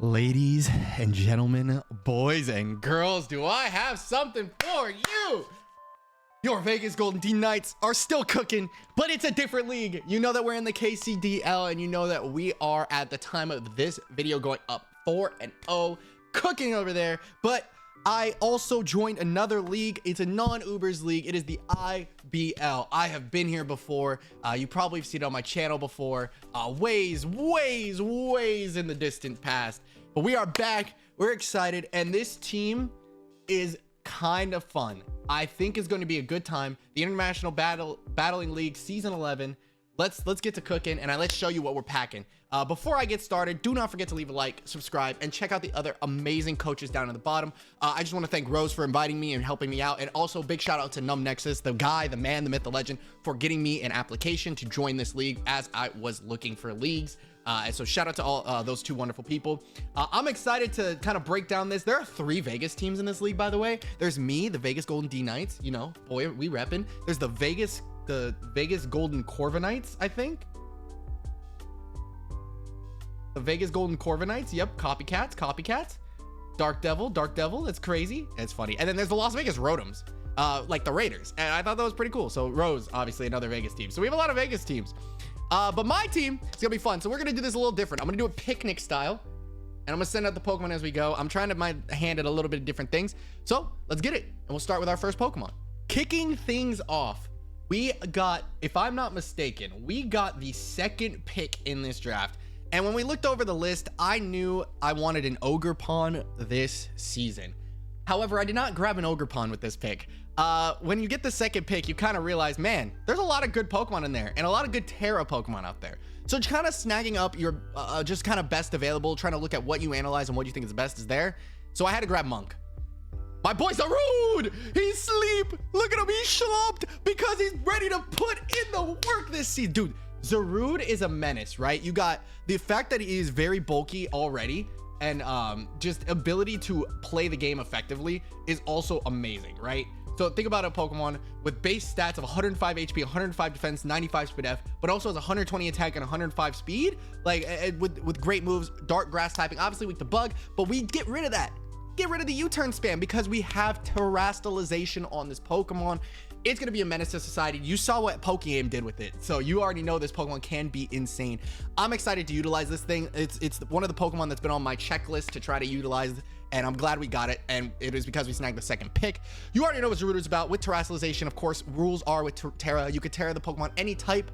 Ladies and gentlemen, boys and girls, do I have something for you? Your Vegas Golden D-NITES are still cooking, but it's a different league. You know that we're in the KCDL, and you know that we are, at the time of this video, going up 4-0, cooking over there. But I also joined another league. It's a non-Ubers league. It is the IBL. I have been here before. You probably have seen it on my channel before, ways in the distant past. But we are back. We're excited, and this team is kind of fun. I think is going to be a good time. The International Battling League Season 11. Let's get to cooking, and let's show you what we're packing. Before I get started, do not forget to leave a like, subscribe, and check out the other amazing coaches down at the bottom. I just want to thank Rose for inviting me and helping me out, and also big shout out to Nexus, the guy, the man, the myth, the legend, for getting me an application to join this league as I was looking for leagues. And so shout out to all those two wonderful people. I'm excited to kind of break down this. There are 3 Vegas teams in this league, by the way. There's me, the Vegas Golden D-NITES, you know, boy, we reppin'. There's the Vegas Golden Corviknights, I think. The Vegas Golden Corviknights, yep, copycats. Dark Devil, that's crazy. It's funny. And then there's the Las Vegas Rotoms, like the Raiders. And I thought that was pretty cool. So Rose, obviously another Vegas team. So we have a lot of Vegas teams. But my team is gonna be fun. So we're gonna do this a little different. I'm gonna do it picnic style, and I'm gonna send out the Pokemon as we go. I'm trying to my hand at a little bit of different things. So let's get it. And we'll start with our first Pokemon. Kicking things off, we got, if I'm not mistaken, we got the 2nd pick in this draft. And when we looked over the list, I knew I wanted an Ogerpon this season. However, I did not grab an Ogerpon with this pick. When you get the 2nd pick, you kind of realize, man, there's a lot of good Pokemon in there and a lot of good Terra Pokemon out there. So kind of snagging up your just kind of best available, trying to look at what you analyze and what you think is the best is there. So I had to grab Monk. My boy Zarude, he's asleep. Look at him, he's slumped because he's ready to put in the work this season. Dude, Zarude is a menace, right? You got the fact that he is very bulky already, and just ability to play the game effectively is also amazing, right? So think about a Pokemon with base stats of 105 HP, 105 defense, 95 speed F, but also has 120 attack and 105 speed, like with great moves, dark grass typing, obviously weak to bug, but we get rid of that. Get rid of the U-turn spam because we have terrestrialization on this Pokemon. It's going to be a menace to society. You saw what Pokemon did with it, so you already know this Pokemon can be insane. I'm excited to utilize this thing. It's one of the Pokemon that's been on my checklist to try to utilize, and I'm glad we got it, and it is because we snagged the 2nd pick. You already know what Zarude is about. With terrestrialization, of course, rules are with Terra. You could Terra the Pokemon any type.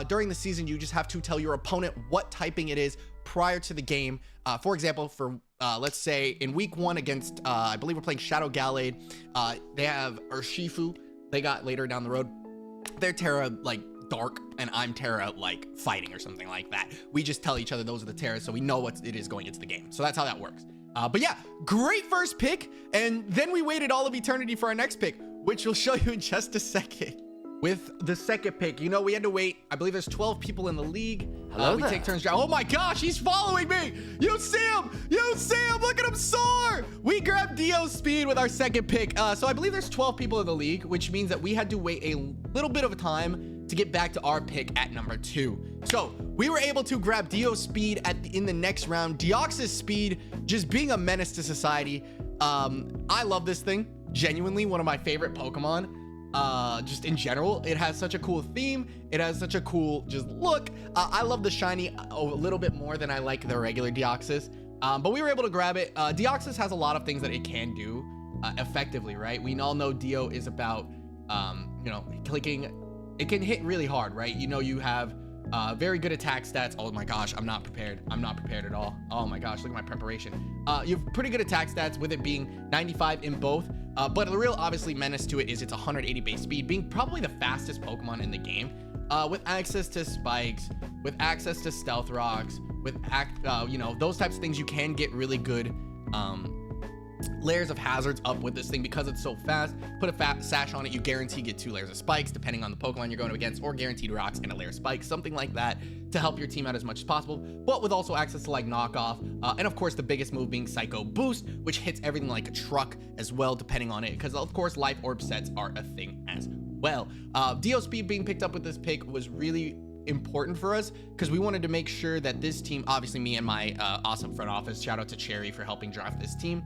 During the season, you just have to tell your opponent what typing it is prior to the game. For example, for let's say in week 1 against I believe we're playing Shadow Gallade, they have Urshifu. They got later down the road, they're Terra like dark, and I'm Terra like fighting or something like that. We just tell each other those are the Terras, so we know what it is going into the game. So that's how that works. But yeah, great first pick, and then we waited all of eternity for our next pick, which we'll show you in just a second. With the 2nd pick, you know, we had to wait. I believe there's 12 people in the league. We take turns. Oh my gosh, he's following me. You see him. Look at him soar. We grabbed Dio Speed with our 2nd pick. So I believe there's 12 people in the league, which means that we had to wait a little bit of a time to get back to our pick at number 2. So we were able to grab Dio Speed in the next round. Deoxys Speed just being a menace to society. I love this thing. Genuinely one of my favorite Pokemon. Just in general, it has such a cool theme. It has such a cool just look. I love the shiny a little bit more than I like the regular Deoxys, but we were able to grab it. Deoxys has a lot of things that it can do effectively, right? We all know Dio is about you know, clicking. It can hit really hard, right? You know, you have very good attack stats. Oh my gosh, I'm not prepared at all. Oh my gosh, look at my preparation. You have pretty good attack stats with it being 95 in both, but the real obviously menace to it is it's 180 base speed, being probably the fastest Pokemon in the game, with access to spikes, with access to stealth rocks, with you know, those types of things. You can get really good layers of hazards up with this thing because it's so fast. Put a sash on it, you guarantee get 2 layers of spikes depending on the Pokemon you're going up against, or guaranteed rocks and a layer of spikes, something like that, to help your team out as much as possible, but with also access to like knockoff, and of course the biggest move being Psycho Boost, which hits everything like a truck as well, depending on it, because of course life orb sets are a thing as well. Dio Speed being picked up with this pick was really important for us because we wanted to make sure that this team, obviously me and my awesome front office, shout out to Cherry for helping draft this team.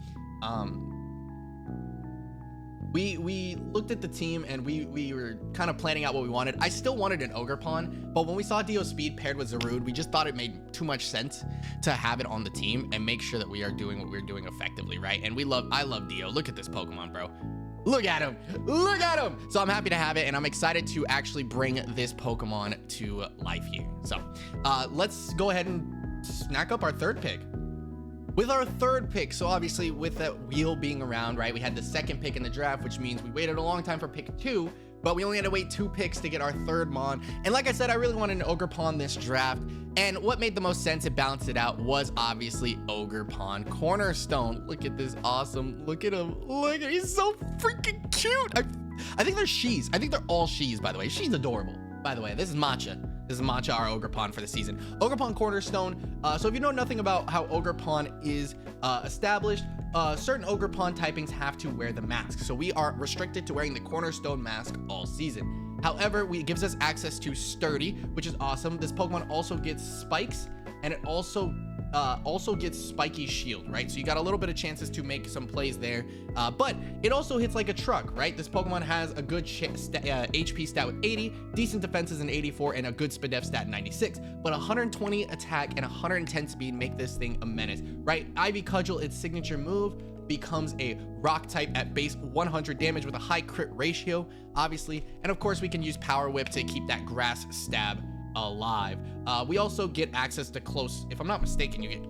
We looked at the team and we were kind of planning out what we wanted. I still wanted an Ogre Pawn, but when we saw Dio Speed paired with Zarude, we just thought it made too much sense to have it on the team and make sure that we are doing what we're doing effectively, right? And I love Dio. Look at this Pokemon, bro. Look at him. Look at him. So I'm happy to have it, and I'm excited to actually bring this Pokemon to life here. So let's go ahead and snack up our third pick. With our third pick, so obviously with that wheel being around, right, we had the second pick in the draft, which means we waited a long time for pick 2, but we only had to wait 2 picks to get our third Mon. And like I said, I really wanted an Ogre Pawn this draft, and what made the most sense to balance it out was obviously Ogre Pawn Cornerstone. Look at this awesome, look at him, look at, he's so freaking cute. I think they're Shees. I think they're all Shees, by the way. She's adorable. By the way, this is Matcha. This is Matcha, our Ogre Pawn for the season. Ogre Pawn Cornerstone. So if you know nothing about how Ogre Pawn is established, certain Ogre Pawn typings have to wear the mask. So we are restricted to wearing the Cornerstone mask all season. However, it gives us access to Sturdy, which is awesome. This Pokemon also gets Spikes, and it also gets Spiky Shield, right? So you got a little bit of chances to make some plays there, but it also hits like a truck, right? This Pokemon has a good HP stat with 80, decent defenses in 84, and a good SPDEF stat 96, but 120 attack and 110 speed make this thing a menace, right? Ivy Cudgel, its signature move, becomes a rock type at base 100 damage with a high crit ratio, obviously, and of course we can use Power Whip to keep that grass stab alive. We also get access to close, if I'm not mistaken, you get,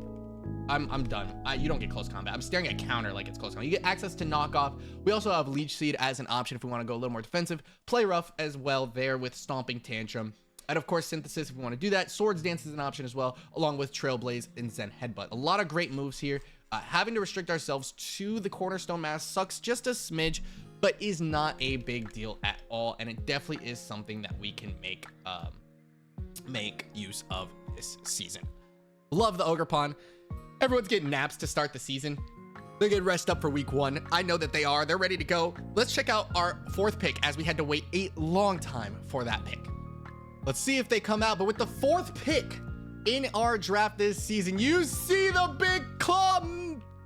I'm done. You don't get close combat. I'm staring at counter like it's close combat. You get access to knockoff. We also have Leech Seed as an option if we want to go a little more defensive. Play Rough as well there with Stomping Tantrum. And of course, Synthesis if we want to do that. Swords Dance is an option as well, along with Trailblaze and Zen Headbutt. A lot of great moves here. Having to restrict ourselves to the Cornerstone mask sucks just a smidge, but is not a big deal at all. And it definitely is something that we can make use of this season. Love the Ogre Pawn. Everyone's getting naps to start the season. They're getting rest up for week 1. I know that they are. They're ready to go. Let's check out our 4th pick, as we had to wait a long time for that pick. Let's see if they come out. But with the 4th pick in our draft this season, you see the big claw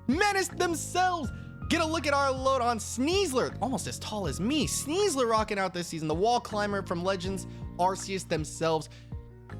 menace themselves. Get a look at our load on Sneasler, almost as tall as me. Sneasler rocking out this season. The Wall Climber from Legends Arceus themselves.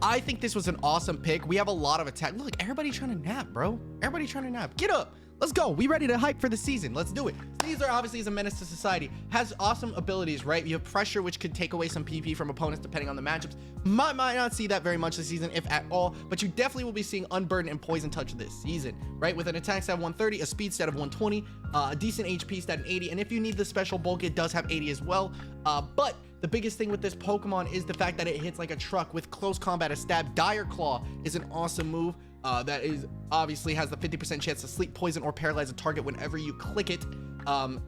I think this was an awesome pick. We have a lot of attack. Look, everybody trying to nap, bro. Everybody trying to nap. Get up. Let's go. We ready to hype for the season. Let's do it. Sneasler obviously is a menace to society. Has awesome abilities, right? You have Pressure, which could take away some PP from opponents depending on the matchups. Might not see that very much this season, if at all, but you definitely will be seeing Unburden and Poison Touch this season, right? With an attack stat of 130, a speed stat of 120, a decent HP stat of 80, and if you need the special bulk, it does have 80 as well. But the biggest thing with this Pokemon is the fact that it hits like a truck with close combat. A stab. Dire Claw is an awesome move. That is obviously has the 50% chance to sleep, poison, or paralyze a target whenever you click it and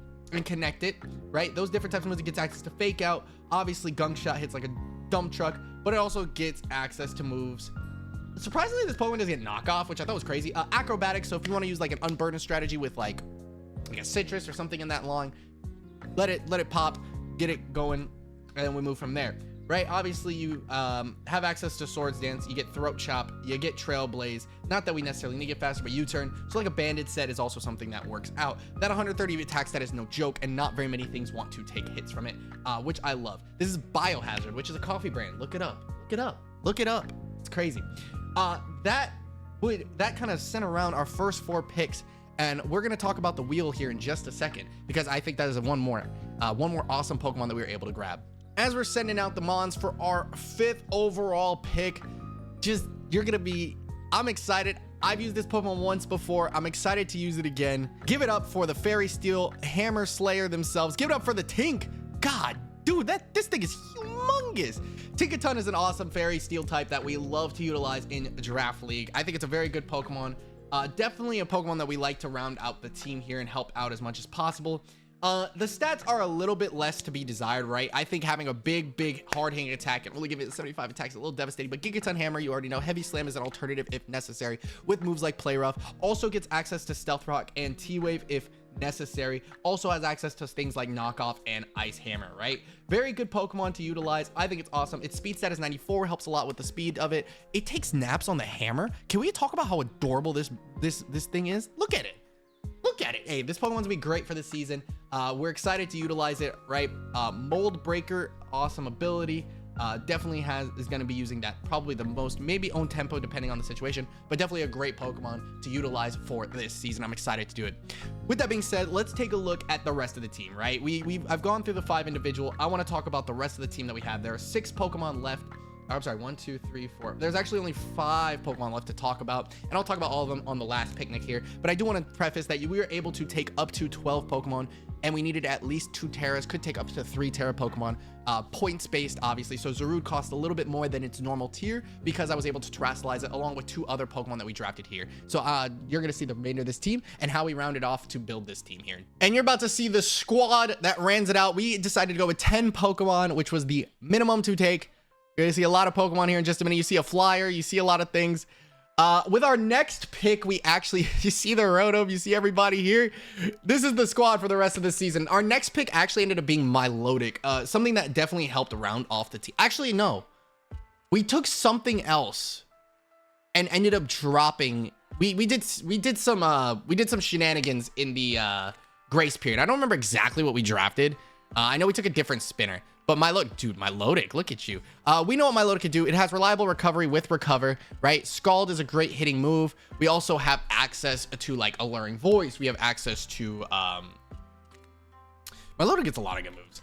connect it, right? Those different types of moves, it gets access to Fake Out. Obviously, Gunk Shot hits like a dump truck, but it also gets access to moves. Surprisingly, this Pokemon doesn't get knockoff, which I thought was crazy. Acrobatics, so if you want to use like an Unburden strategy with like a Citrus or something in that line, let it pop, get it going, and then we move from there. Right, obviously you have access to Swords Dance, you get Throat Chop, you get Trailblaze. Not that we necessarily need to get faster, but U-Turn. So like a Banded set is also something that works out. That 130 attack stat is no joke, and not very many things want to take hits from it, which I love. This is Biohazard, which is a coffee brand. Look it up. Look it up. Look it up. It's crazy. That kind of sent around our first 4 picks, and we're gonna talk about the wheel here in just a second because I think that is one more awesome Pokemon that we were able to grab. As we're sending out the Mons for our 5th overall pick, I'm excited. I've used this Pokemon once before. I'm excited to use it again. Give it up for the Fairy Steel Hammer Slayer themselves. Give it up for the Tink. God, dude, this thing is humongous. Tinkaton is an awesome Fairy Steel type that we love to utilize in Draft League. I think it's a very good Pokemon. Definitely a Pokemon that we like to round out the team here and help out as much as possible. The stats are a little bit less to be desired, right? I think having a big, hard-hitting attack and really give it 75 attacks is a little devastating, but Gigaton Hammer, you already know. Heavy Slam is an alternative if necessary with moves like Play Rough. Also gets access to Stealth Rock and T-Wave if necessary. Also has access to things like Knockoff and Ice Hammer, right? Very good Pokemon to utilize. I think it's awesome. Its speed stat is 94, helps a lot with the speed of it. It takes naps on the hammer. Can we talk about how adorable this thing is? Look at it. Look at it. Hey, this Pokemon's gonna be great for the season. We're excited to utilize it, right? Mold Breaker, awesome ability. Definitely is going to be using that probably the most, maybe own tempo depending on the situation, but definitely a great Pokemon to utilize for this season. I'm excited to do it. With that being said, let's take a look at the rest of the team, right? I've gone through the 5 individual. I want to talk about the rest of the team that we have. There are 6 Pokemon left. I'm sorry, 1, 2, 3, 4. There's actually only 5 Pokemon left to talk about, and I'll talk about all of them on the last picnic here. But I do want to preface that we were able to take up to 12 Pokemon, and we needed at least 2 Terras, could take up to 3 Terra Pokemon, points based, obviously. So Zarude cost a little bit more than its normal tier because I was able to terrestrialize it along with 2 other Pokemon that we drafted here. So you're going to see the remainder of this team and how we rounded off to build this team here. And you're about to see the squad that rounds it out. We decided to go with 10 Pokemon, which was the minimum to take. You're gonna see a lot of Pokemon here in just a minute. You see a flyer, you see a lot of things. With our next pick, we actually, you see the Rotom, you see everybody here. This is the squad for the rest of the season. Our next pick actually ended up being Milotic, something that definitely helped round off the team. Actually, no, we took something else and ended up dropping. We did some shenanigans in the grace period. I don't remember exactly what we drafted. I know we took a different spinner. But Milotic, look at you. We know what Milotic can do. It has reliable recovery with Recover, right? Scald is a great hitting move. We also have access to like Alluring Voice. We have access to, Milotic gets a lot of good moves.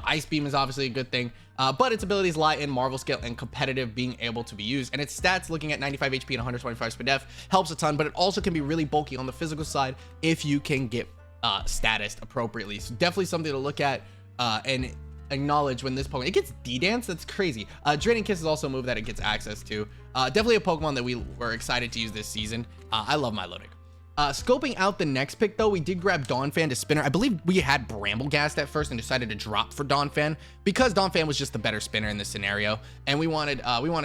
Ice Beam is obviously a good thing, but its abilities lie in Marvel Scale and competitive being able to be used. And its stats, looking at 95 HP and 125 speed def, helps a ton, but it also can be really bulky on the physical side if you can get statused appropriately. So definitely something to look at and acknowledge when this Pokemon, it gets D-Dance. That's crazy. Draining Kiss is also a move that it gets access to. Definitely a Pokemon that we were excited to use this season. I love Milotic. Scoping out the next pick though, we did grab Donphan to spinner. I believe we had Bramblegast at first and decided to drop for Donphan because Donphan was just the better spinner in this scenario, and we wanted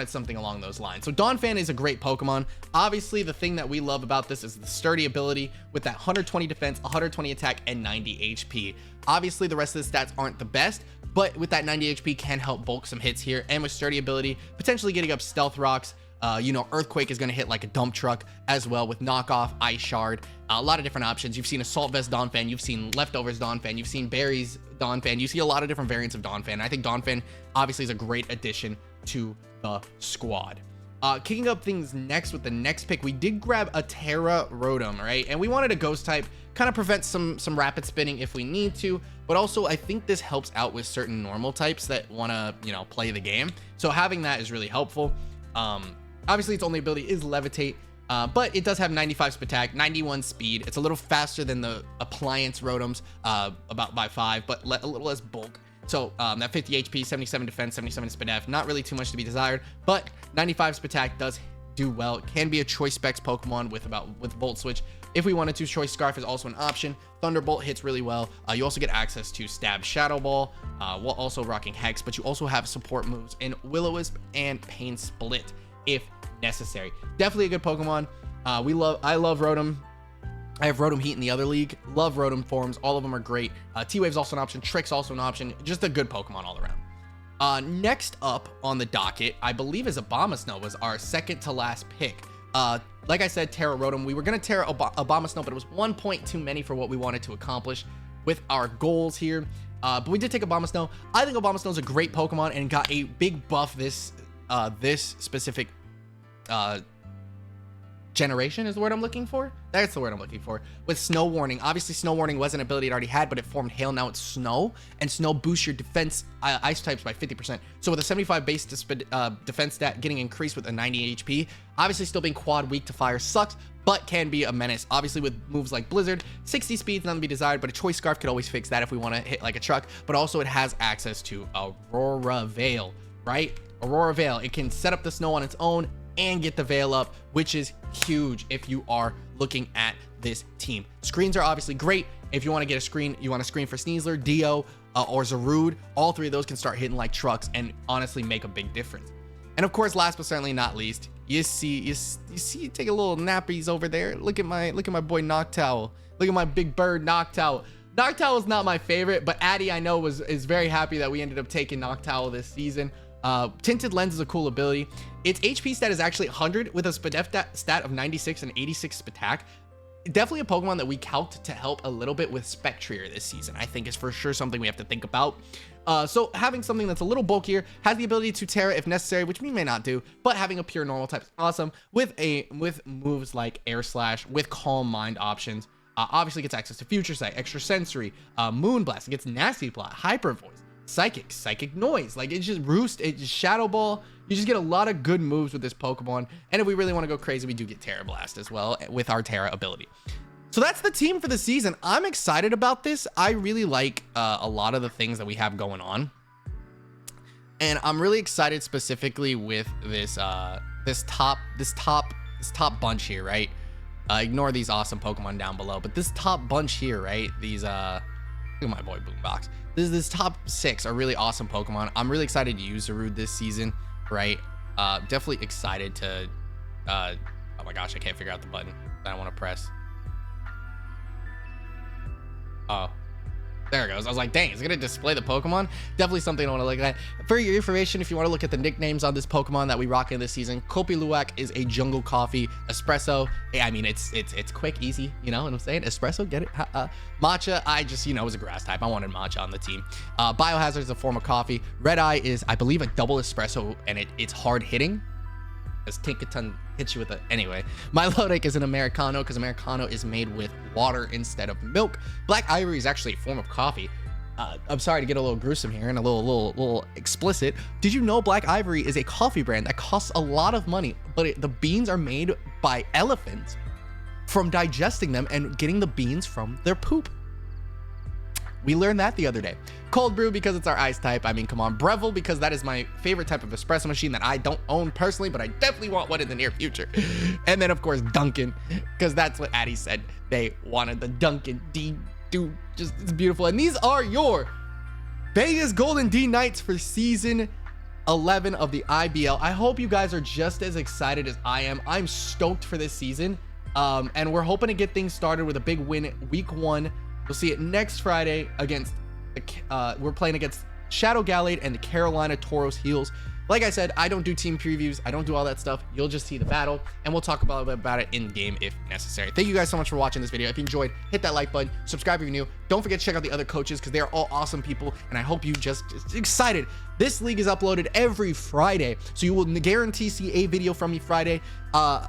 something along those lines. So Donphan is a great Pokemon. Obviously, the thing that we love about this is the sturdy ability with that 120 defense, 120 attack, and 90 HP. Obviously, the rest of the stats aren't the best, but with that 90 HP can help bulk some hits here, and with sturdy ability, potentially getting up Stealth Rocks. Earthquake is going to hit like a dump truck as well with Knockoff, Ice Shard, a lot of different options. You've seen Assault Vest Donphan, you've seen Leftovers Donphan, you've seen Berries Donphan, you see a lot of different variants of Donphan. I think Donphan obviously is a great addition to the squad. Kicking up things next with the next pick, we did grab a Terra Rotom, right? And we wanted a ghost type, kind of prevent some rapid spinning if we need to, but also I think this helps out with certain normal types that want to, play the game. So having that is really helpful. Obviously, its only ability is Levitate, but it does have 95 speed attack, 91 speed. It's a little faster than the Appliance Rotoms, about by 5, but a little less bulk. So that 50 HP, 77 defense, 77 speed def, not really too much to be desired, but 95 speed attack does do well. It can be a Choice Specs Pokemon with Volt Switch. If we wanted to, Choice Scarf is also an option. Thunderbolt hits really well. You also get access to Stab, Shadow Ball, while also rocking Hex, but you also have support moves in Will-O-Wisp and Pain Split if necessary. Definitely a good Pokemon. I love Rotom. I have Rotom Heat in the other league. Love Rotom forms. All of them are great. T-Wave's also an option. Trick's also an option. Just a good Pokemon all around. Next up on the docket, I believe is Abomasnow, was our second to last pick. Like I said, Terra Rotom. We were going to Terra Abomasnow, but it was 1 point too many for what we wanted to accomplish with our goals here. But we did take Abomasnow. I think Abomasnow is a great Pokemon and got a big buff this specific generation is the word I'm looking for. That's the word I'm looking for. With Snow Warning. Obviously, Snow Warning was an ability it already had, but it formed Hail. Now it's Snow, and Snow boosts your defense ice types by 50%. So with a 75 base defense stat getting increased with a 90 HP, obviously still being quad weak to fire sucks, but can be a menace. Obviously with moves like Blizzard, 60 speed, nothing to be desired, but a Choice Scarf could always fix that if we want to hit like a truck. But also it has access to Aurora Veil, right? Aurora Veil, it can set up the snow on its own and get the veil up, which is huge if you are looking at this team. Screens are obviously great. If you want to get a screen, you want a screen for Sneasler, Dio, or Zarude, all 3 of those can start hitting like trucks and honestly make a big difference. And of course, last but certainly not least, You see, take a little nappies over there. Look at my boy Noctowl. Look at my big bird Noctowl. Noctowl is not my favorite, but Addy I know is very happy that we ended up taking Noctowl this season. Tinted Lens is a cool ability. Its HP stat is actually 100 with a SPDEF stat of 96 and 86 attack. Definitely a Pokemon that we calced to help a little bit with Spectrier this season. I think is for sure something we have to think about. So having something that's a little bulkier, has the ability to Terra if necessary, which we may not do, but having a pure normal type is awesome. With moves like Air Slash, with Calm Mind options, obviously gets access to Future Sight, Extra Sensory, Moonblast, it gets Nasty Plot, Hyper Voice, Psychic Noise, like it's just Roost, it's just Shadow Ball. You just get a lot of good moves with this Pokemon, and if we really want to go crazy, we do get Terra Blast as well with our Terra ability. So that's the team for the season. I'm excited about this. I really like a lot of the things that we have going on, and I'm really excited specifically with this this top bunch here, right? Ignore these awesome Pokemon down below, but this top bunch here, right? These look at my boy Boombox. This top 6 are really awesome Pokemon. I'm really excited to use Zarude this season, right? Definitely excited to oh my gosh, I can't figure out the button that I want to press. Oh, there it goes. I was like, dang, it's gonna display the Pokemon. Definitely something I want to look at. For your information, if you want to look at the nicknames on this Pokemon that we rock in this season, Kopi-Luwak is a jungle coffee. Espresso, I mean, it's quick, easy, you know what I'm saying? Espresso, get it? Matcha, I just, you know, was a grass type. I wanted matcha on the team. Biohazard is a form of coffee. Red Eye is, I believe, a double espresso, and it's hard hitting. As Tinkaton hits you with it. Anyway, Milotic is an Americano because Americano is made with water instead of milk. Black Ivory is actually a form of coffee. I'm sorry to get a little gruesome here and a little explicit. Did you know Black Ivory is a coffee brand that costs a lot of money, but the beans are made by elephants from digesting them and getting the beans from their poop? We learned that the other day. Cold Brew because it's our ice type. I mean, come on. Breville because that is my favorite type of espresso machine that I don't own personally, but I definitely want one in the near future. And then, of course, Dunkin', because that's what Addy said. They wanted the Dunkin' dude, just it's beautiful. And these are your Vegas Golden D-NITES for season 11 of the IBL. I hope you guys are just as excited as I am. I'm stoked for this season. And we're hoping to get things started with a big win week 1. We'll see it next Friday against we're playing against Shadow Gallade and the Carolina Tauros Heels. Like I said, I don't do team previews. I don't do all that stuff. You'll just see the battle, and we'll talk about it in game if necessary. Thank you guys so much for watching this video. If you enjoyed, hit that like button, subscribe if you're new. Don't forget to check out the other coaches because they are all awesome people, and I hope you just excited. This league is uploaded every Friday, so you will guarantee see a video from me Friday.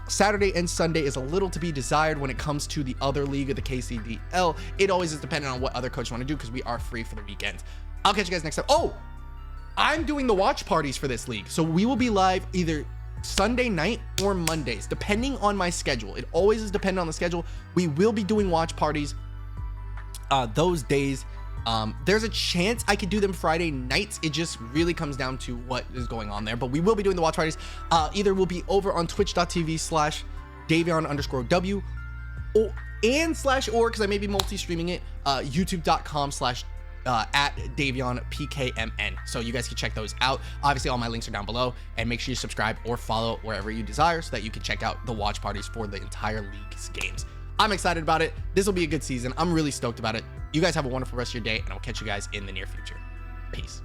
Saturday and Sunday is a little to be desired when it comes to the other league of the KCDL. It always is dependent on what other coach you want to do because we are free for the weekends. I'll catch you guys next time. Oh, I'm doing the watch parties for this league, so we will be live either Sunday night or Mondays, depending on my schedule. It always is dependent on the schedule. We will be doing watch parties those days. There's a chance I could do them Friday nights. It just really comes down to what is going on there, but we will be doing the watch parties. Either we'll be over on twitch.tv/Davion_W or because I may be multi-streaming it, youtube.com/at Davion PKMN. So you guys can check those out. Obviously, all my links are down below, and make sure you subscribe or follow wherever you desire so that you can check out the watch parties for the entire league's games. I'm excited about it. This will be a good season. I'm really stoked about it. You guys have a wonderful rest of your day, and I'll catch you guys in the near future. Peace.